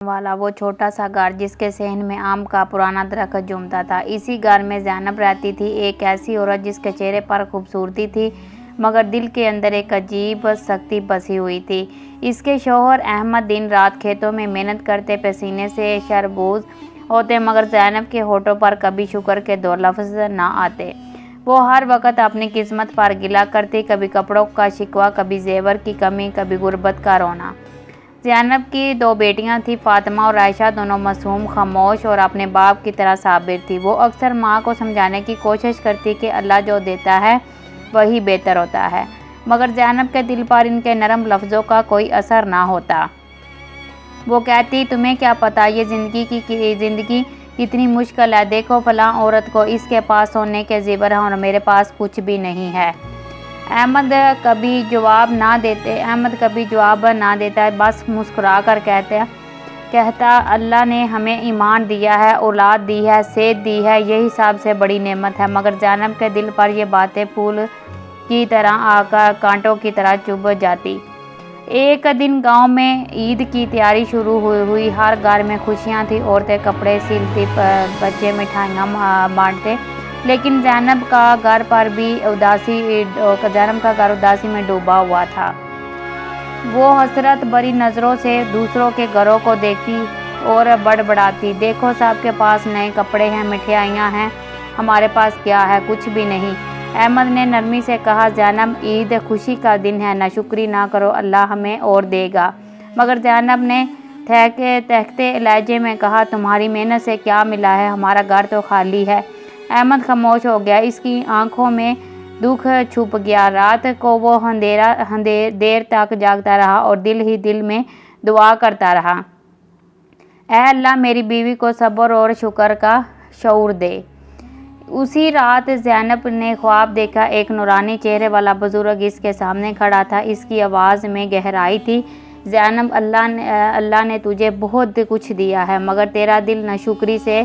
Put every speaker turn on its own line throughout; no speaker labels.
والا وہ چھوٹا سا گھر جس کے صحن میں آم کا پرانا درخت جھومتا تھا، اسی گھر میں زینب رہتی تھی، ایک ایسی عورت جس کے چہرے پر خوبصورتی تھی مگر دل کے اندر ایک عجیب سختی بسی ہوئی تھی۔ اس کے شوہر احمد دن رات کھیتوں میں محنت کرتے، پسینے سے شربور ہوتے مگر زینب کے ہونٹوں پر کبھی شکر کے دو لفظ نہ آتے۔ وہ ہر وقت اپنی قسمت پر گلہ کرتی، کبھی کپڑوں کا شکوہ، کبھی زیور کی کمی، کبھی غربت کا رونا۔ زینب کی دو بیٹیاں تھیں، فاطمہ اور عائشہ، دونوں معصوم، خاموش اور اپنے باپ کی طرح صابر تھیں۔ وہ اکثر ماں کو سمجھانے کی کوشش کرتی کہ اللہ جو دیتا ہے وہی بہتر ہوتا ہے، مگر زینب کے دل پر ان کے نرم لفظوں کا کوئی اثر نہ ہوتا۔ وہ کہتی، تمہیں کیا پتہ یہ زندگی کتنی مشکل ہے، دیکھو فلاں عورت کو، اس کے پاس سونے کے زیور ہیں اور میرے پاس کچھ بھی نہیں ہے۔ احمد کبھی جواب نہ دیتا، بس مسکرا کر کہتا اللہ نے ہمیں ایمان دیا ہے، اولاد دی ہے، صحت دی ہے، یہی سب سے بڑی نعمت ہے۔ مگر زینب کے دل پر یہ باتیں پھول کی طرح آ کر کانٹوں کی طرح چبھ جاتی۔ ایک دن گاؤں میں عید کی تیاری شروع ہوئی، ہر گھر میں خوشیاں تھیں، عورتیں کپڑے سلتی، بچے مٹھائیاں بانٹتے، لیکن زینب کا گھر اداسی میں ڈوبا ہوا تھا۔ وہ حسرت بھری نظروں سے دوسروں کے گھروں کو دیکھتی اور بڑبڑاتی، دیکھو سب کے پاس نئے کپڑے ہیں، مٹھائیاں ہیں، ہمارے پاس کیا ہے؟ کچھ بھی نہیں۔ احمد نے نرمی سے کہا، زینب عید خوشی کا دن ہے، ناشکری نہ کرو، اللہ ہمیں اور دے گا۔ مگر زینب نے تہکتے لہجے میں کہا، تمہاری محنت سے کیا ملا ہے، ہمارا گھر تو خالی ہے۔ احمد خاموش ہو گیا، اس کی آنکھوں میں دکھ چھپ گیا۔ رات کو وہ دیر تک جاگتا رہا اور دل ہی دل میں دعا کرتا رہا، اے اللہ میری بیوی کو صبر اور شکر کا شعور دے۔ اسی رات زینب نے خواب دیکھا، ایک نورانی چہرے والا بزرگ اس کے سامنے کھڑا تھا، اس کی آواز میں گہرائی تھی، زینب اللہ نے تجھے بہت کچھ دیا ہے مگر تیرا دل ناشکری سے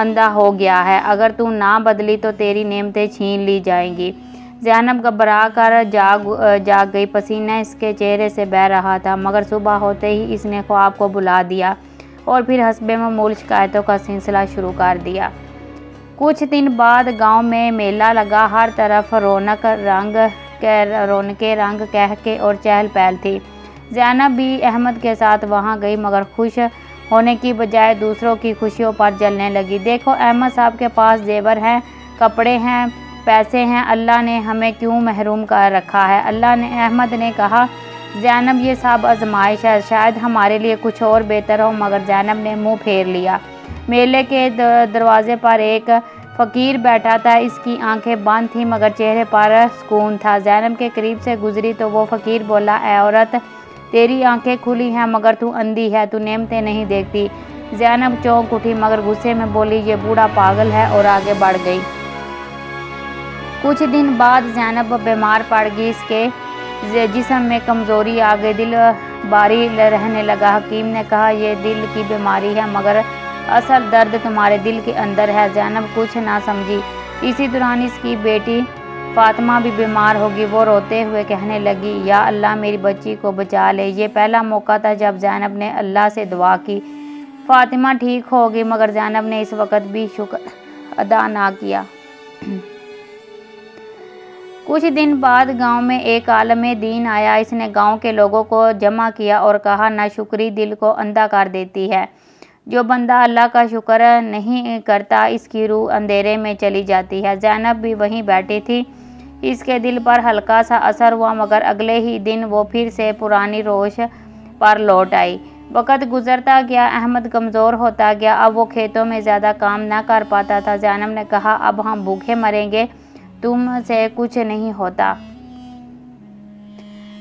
اندھا ہو گیا ہے، اگر تو نہ بدلی تو تیری نعمتیں چھین لی جائیں گی۔ زینب گھبرا کر جاگ گئی، پسینہ اس کے چہرے سے بہہ رہا تھا، مگر صبح ہوتے ہی اس نے خواب کو بھلا دیا اور پھر حسب معمول شکایتوں کا سلسلہ شروع کر دیا۔ کچھ دن بعد گاؤں میں میلہ لگا، ہر طرف رونقیں رنگ کہکے اور چہل پہل تھی۔ زینب بھی احمد کے ساتھ وہاں گئی مگر خوش ہونے کی بجائے دوسروں کی خوشیوں پر جلنے لگی، دیکھو احمد صاحب کے پاس زیور ہیں، کپڑے ہیں، پیسے ہیں، اللہ نے ہمیں کیوں محروم کر رکھا ہے؟ احمد نے کہا، زینب یہ سب آزمائش ہے، شاید ہمارے لیے کچھ اور بہتر ہو، مگر زینب نے منہ پھیر لیا۔ میلے کے دروازے پر ایک فقیر بیٹھا تھا، اس کی آنکھیں بند تھیں مگر چہرے پر سکون تھا۔ زینب کے قریب سے گزری تو وہ فقیر بولا، اے عورت، تیری آنکھیں کھلی ہیں مگر تو اندھی ہے، تو نعمتیں نہیں دیکھتی۔ زینب چونک اٹھی مگر غصے میں بولی، یہ بوڑھا پاگل ہے، اور آگے بڑھ گئی۔ کچھ دن بعد زینب بیمار پڑ گئی، اس کے جسم میں کمزوری آ گئی، دل بھاری رہنے لگا۔ حکیم نے کہا، یہ دل کی بیماری ہے مگر اصل درد تمہارے دل کے اندر ہے۔ زینب کچھ نہ سمجھی۔ اسی دوران اس کی بیٹی فاطمہ بھی بیمار ہو گئی، وہ روتے ہوئے کہنے لگی، یا اللہ میری بچی کو بچا لے۔ یہ پہلا موقع تھا جب زینب نے اللہ سے دعا کی۔ فاطمہ ٹھیک ہو گئی مگر زینب نے اس وقت بھی شکر ادا نہ کیا۔ کچھ دن بعد گاؤں میں ایک عالم دین آیا، اس نے گاؤں کے لوگوں کو جمع کیا اور کہا، ناشکری دل کو اندھا کر دیتی ہے، جو بندہ اللہ کا شکر نہیں کرتا اس کی روح اندھیرے میں چلی جاتی ہے۔ زینب بھی وہیں بیٹھی تھی، اس کے دل پر ہلکا سا اثر ہوا مگر اگلے ہی دن وہ پھر سے پرانی روش پر لوٹ آئی۔ وقت گزرتا گیا، احمد کمزور ہوتا گیا، اب وہ کھیتوں میں زیادہ کام نہ کر پاتا تھا۔ زینب نے کہا، اب ہم بھوکے مریں گے، تم سے کچھ نہیں ہوتا۔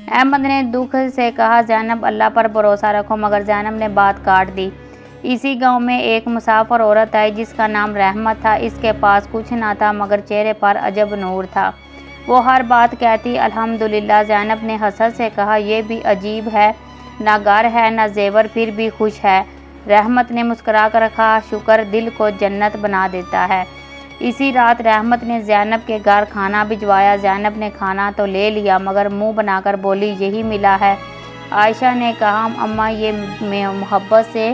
احمد نے دکھ سے کہا، زینب اللہ پر بھروسہ رکھو، مگر زینب نے بات کاٹ دی۔ اسی گاؤں میں ایک مسافر عورت آئی جس کا نام رحمت تھا، اس کے پاس کچھ نہ تھا مگر چہرے پر عجب نور تھا، وہ ہر بات کہتی الحمدللہ۔ زینب نے حسرت سے کہا، یہ بھی عجیب ہے، نہ گھر ہے نہ زیور، پھر بھی خوش ہے۔ رحمت نے مسکرا کر کہا، شکر دل کو جنت بنا دیتا ہے۔ اسی رات رحمت نے زینب کے گھر کھانا بھجوایا، زینب نے کھانا تو لے لیا مگر منہ بنا کر بولی، یہی ملا ہے۔ عائشہ نے کہا، اماں یہ محبت سے